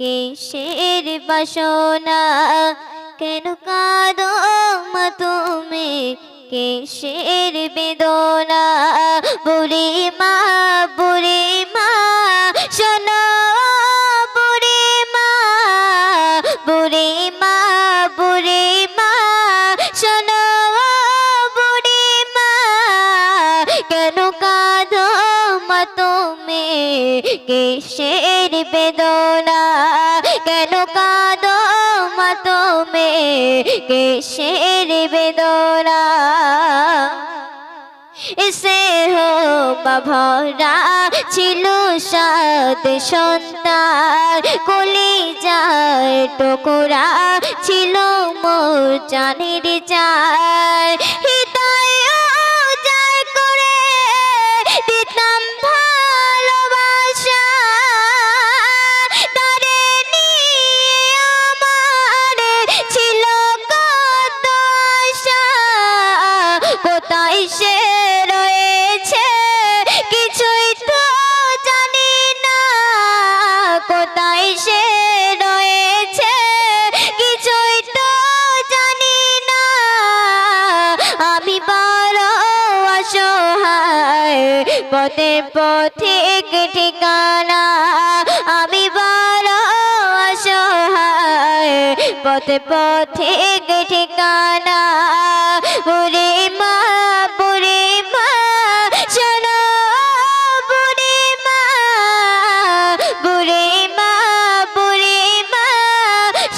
কিসের বাসনা কেন কাঁদো মা তুমি কিসের বেদনা বুড়ি মা শোনো বুড়ি মা শোনো বুড়ি মা কেন কাঁদো মা তুমি কিসের বেদনা কেন কাঁদো মা তুমি কিসের বেদনা এসে হো ভরা ছিল সাত সন্তান কলিজার টুকরা ছিল মোর জানের চার হৃদয় উজাড় করে দিতাম ভালোবাসা তারে নিয়ে আমার ছিল কত আশা কোথায় সে রয়েছে কিছুই তো জানি না কোথায় সে রয়েছে কিছুই তো জানি না আমি বড় অসহায় পথে পথিক ঠিকানা আমি বড় অসহায় পথে পথিক ঠিকানা বুড়ি মা শোনো বুড়ি মা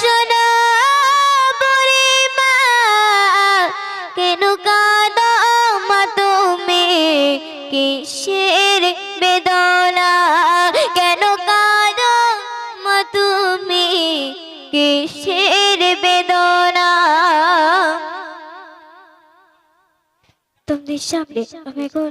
শোনো বুড়ি মা কেন কাঁদো মা তুমি কিসের বেদনা কেন কাঁদো মা তুমি কিসের বেদনা तुमने सामने हमें को